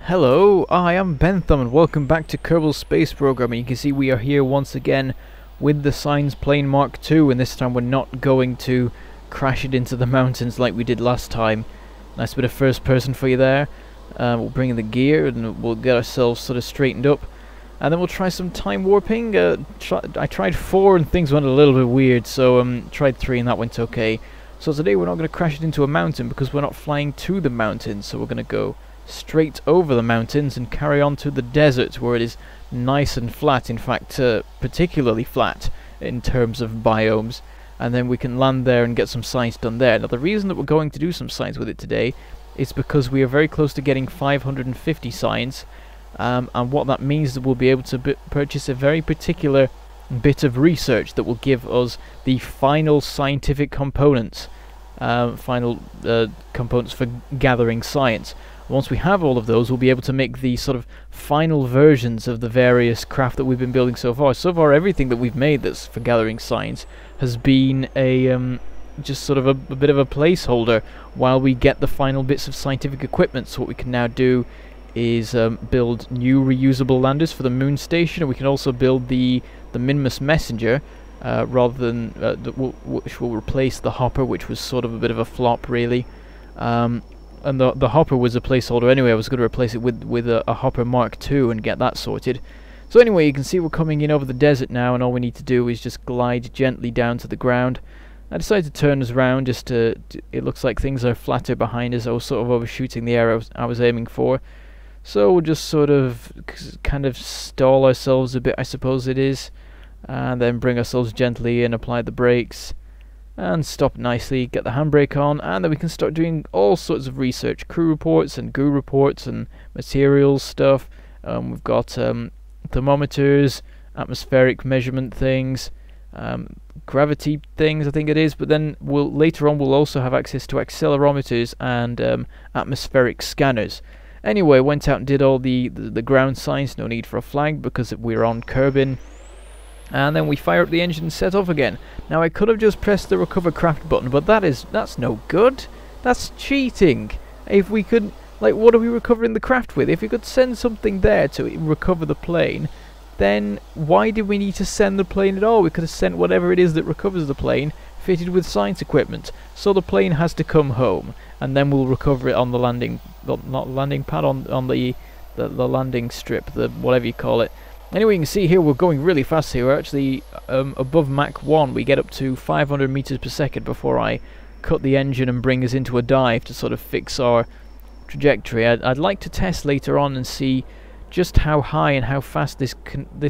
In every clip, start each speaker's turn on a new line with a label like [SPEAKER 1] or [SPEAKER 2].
[SPEAKER 1] Hello, I am Bentham and welcome back to Kerbal Space Program. And you can see we are here once again with the Science Plane MkII, and this time we're not going to crash it into the mountains like we did last time. Nice bit of first person for you there. We'll bring in the gear and we'll get ourselves sort of straightened up. And then we'll try some time warping. I tried 4 and things went a little bit weird, so tried 3 and that went okay. So today we're not going to crash it into a mountain because we're not flying to the mountains, so we're going to go straight over the mountains and carry on to the desert where it is nice and flat, in fact particularly flat in terms of biomes, and then we can land there and get some science done there. Now the reason that we're going to do some science with it today is because we are very close to getting 550 science, and what that means is that we'll be able to purchase a very particular bit of research that will give us the final scientific components, components for gathering science. Once we have all of those, we'll be able to make the sort of final versions of the various craft that we've been building so far. So far, everything that we've made that's for gathering science has been a just sort of a bit of a placeholder while we get the final bits of scientific equipment. So what we can now do is build new reusable landers for the moon station, and we can also build the Minmus messenger, rather than which will replace the Hopper, which was sort of a bit of a flop, really. And the Hopper was a placeholder anyway. I was going to replace it with a Hopper Mark II and get that sorted. So anyway, you can see we're coming in over the desert now, and all we need to do is just glide gently down to the ground. I decided to turn us around just to it looks like things are flatter behind us. I was sort of overshooting the area I was aiming for. So we'll just sort of kind of stall ourselves a bit, I suppose it is, and then bring ourselves gently in, apply the brakes, and stop nicely, get the handbrake on, and then we can start doing all sorts of research, crew reports and goo reports and materials stuff. We've got thermometers, atmospheric measurement things, gravity things I think it is, but then later on we'll also have access to accelerometers and atmospheric scanners. Anyway, went out and did all the ground science, no need for a flag because we're on Kerbin. And then we fire up the engine and set off again. Now I could have just pressed the recover craft button, but that's no good. That's cheating. If we could, like, what are we recovering the craft with? If we could send something there to recover the plane, then why did we need to send the plane at all? We could have sent whatever it is that recovers the plane fitted with science equipment. So the plane has to come home, and then we'll recover it on the landing, not landing pad, on the landing strip, the whatever you call it. Anyway, you can see here we're going really fast here. We're actually above Mach 1. We get up to 500 meters per second before I cut the engine and bring us into a dive to sort of fix our trajectory. I'd like to test later on and see just how high and how fast this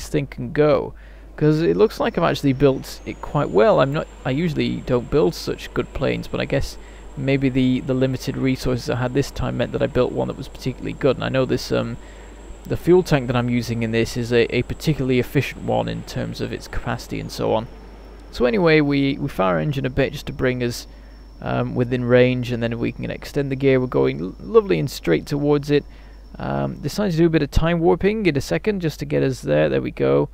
[SPEAKER 1] thing can go, because it looks like I've actually built it quite well. I usually don't build such good planes, but I guess maybe the limited resources I had this time meant that I built one that was particularly good. And I know this the fuel tank that I'm using in this is a particularly efficient one in terms of its capacity and so on. So anyway, we fire our engine a bit just to bring us within range, and then we can extend the gear. We're going lovely and straight towards it. Decided to do a bit of time warping in a second just to get us there. There we go.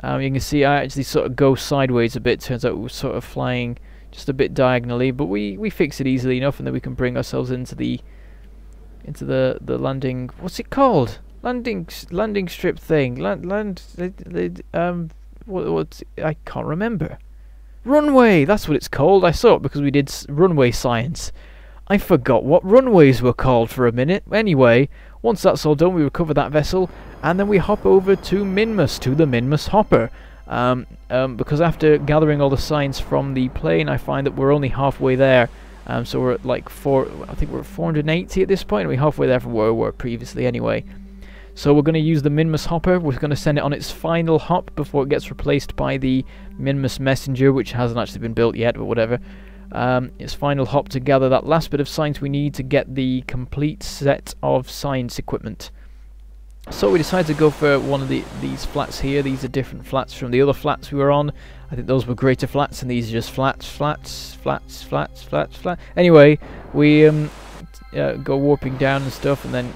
[SPEAKER 1] You can see I actually sort of go sideways a bit. Turns out we were sort of flying just a bit diagonally, but we fix it easily enough, and then we can bring ourselves into the landing. What's it called? Landing strip thing. What I can't remember. Runway. That's what it's called. I saw it because we did runway science. I forgot what runways were called for a minute. Anyway, once that's all done, we recover that vessel, and then we hop over to Minmus, to the Minmus Hopper. Because after gathering all the science from the plane, I find that we're only halfway there. So we're at like I think we're at 480 at this point. We're halfway there from where we were previously anyway. So we're going to use the Minmus Hopper. We're going to send it on its final hop before it gets replaced by the Minmus messenger, which hasn't actually been built yet, but whatever. Its final hop to gather that last bit of science we need to get the complete set of science equipment. So we decided to go for one of these flats here. These are different flats from the other flats we were on. I think those were greater flats, and these are just flats. Anyway, we go warping down and stuff, and then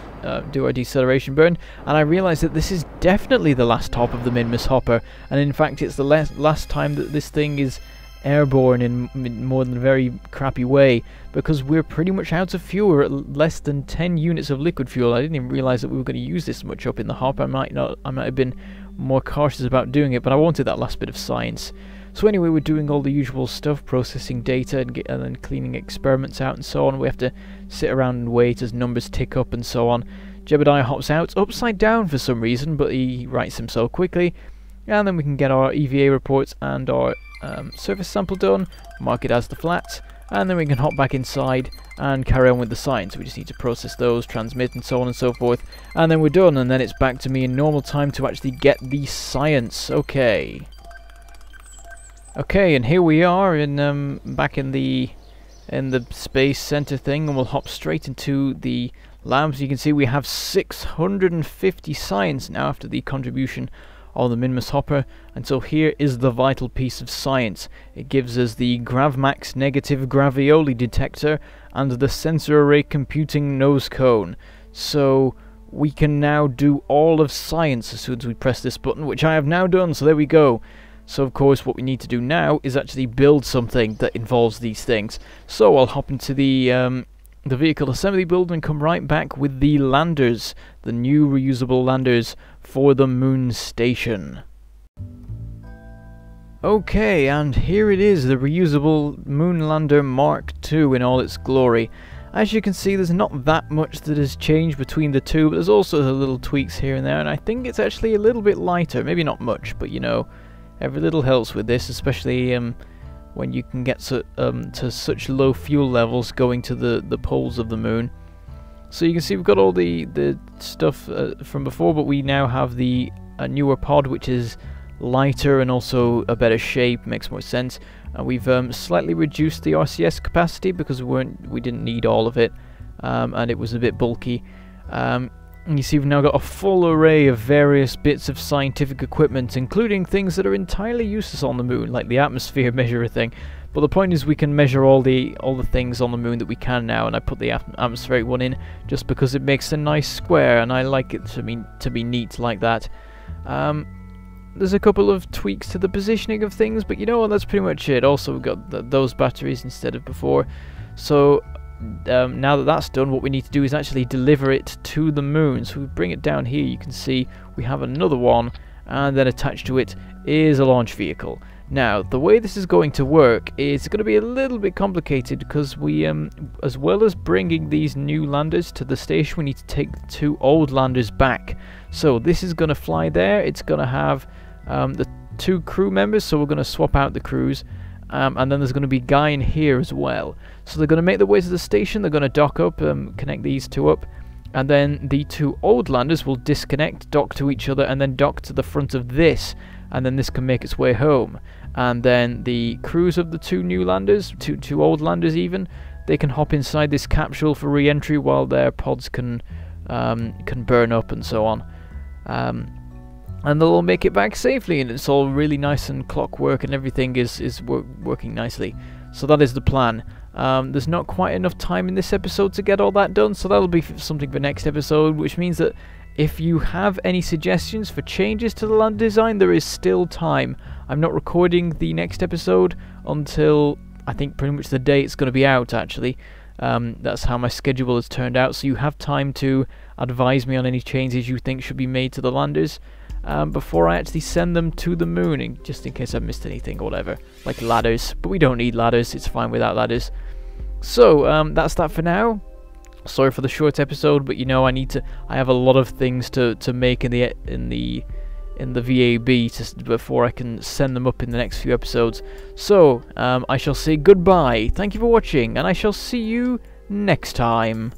[SPEAKER 1] do our deceleration burn, and I realised that this is definitely the last hop of the Minmus Hopper, and in fact it's the last time that this thing is airborne in more than a very crappy way, because we're pretty much out of fuel. We're at less than 10 units of liquid fuel. I didn't even realize that we were going to use this much up in the hopper. I might have been more cautious about doing it, but I wanted that last bit of science. So anyway, we're doing all the usual stuff, processing data and then cleaning experiments out and so on. We have to sit around and wait as numbers tick up and so on. Jebediah hops out upside down for some reason, but he rights himself quickly, and then we can get our EVA reports and our surface sample done, mark it as the flat, and then we can hop back inside and carry on with the science. We just need to process those, transmit, and so on and so forth, and then we're done, and then it's back to me in normal time to actually get the science. Okay, and here we are in back in the space center thing, and we'll hop straight into the labs. You can see we have 650 science now after the contribution of the Minmus Hopper, and so here is the vital piece of science. It gives us the GravMax negative gravioli detector and the sensor array computing nose cone. So we can now do all of science as soon as we press this button, which I have now done, so there we go. So of course what we need to do now is actually build something that involves these things. So I'll hop into the vehicle assembly build and come right back with the landers, the new reusable landers for the moon station. Okay, and here it is, the reusable moon lander Mark II in all its glory. As you can see, there's not that much that has changed between the two, but there's also the little tweaks here and there, and I think it's actually a little bit lighter. Maybe not much, but you know, every little helps with this, especially when you can get to such low fuel levels going to the poles of the moon. So you can see we've got all the stuff from before, but we now have the newer pod, which is lighter and also a better shape, makes more sense. And we've slightly reduced the RCS capacity because we didn't need all of it, and it was a bit bulky. And you see we've now got a full array of various bits of scientific equipment, including things that are entirely useless on the moon, like the atmosphere measurer thing. But the point is we can measure all the things on the moon that we can now, and I put the atmospheric one in just because it makes a nice square, and I like it to be neat like that. There's a couple of tweaks to the positioning of things, but you know what, that's pretty much it. Also we've got those batteries instead of before. So now that that's done, what we need to do is actually deliver it to the moon. So we bring it down here, you can see we have another one, and then attached to it is a launch vehicle. Now the way this is going to work is going to be a little bit complicated, because we as well as bringing these new landers to the station, we need to take the two old landers back. So this is going to fly there, it's going to have the two crew members, so we're going to swap out the crews. And then there's going to be a guy in here as well. So they're going to make their way to the station, they're going to dock up, connect these two up, and then the two old landers will disconnect, dock to each other, and then dock to the front of this, and then this can make its way home. And then the crews of the two new landers, two old landers even, they can hop inside this capsule for re-entry while their pods can burn up and so on. And they'll all make it back safely, and it's all really nice and clockwork, and everything is working nicely. So that is the plan. There's not quite enough time in this episode to get all that done, so that'll be something for next episode, which means that if you have any suggestions for changes to the land design, there is still time. I'm not recording the next episode until I think pretty much the day it's going to be out, actually. That's how my schedule has turned out, so you have time to advise me on any changes you think should be made to the landers before I actually send them to the moon, just in case I've missed anything or whatever, like ladders. But we don't need ladders, it's fine without ladders. So that's that for now. Sorry for the short episode, but you know, I have a lot of things to make in the VAB before I can send them up in the next few episodes. So I shall say goodbye, thank you for watching, and I shall see you next time.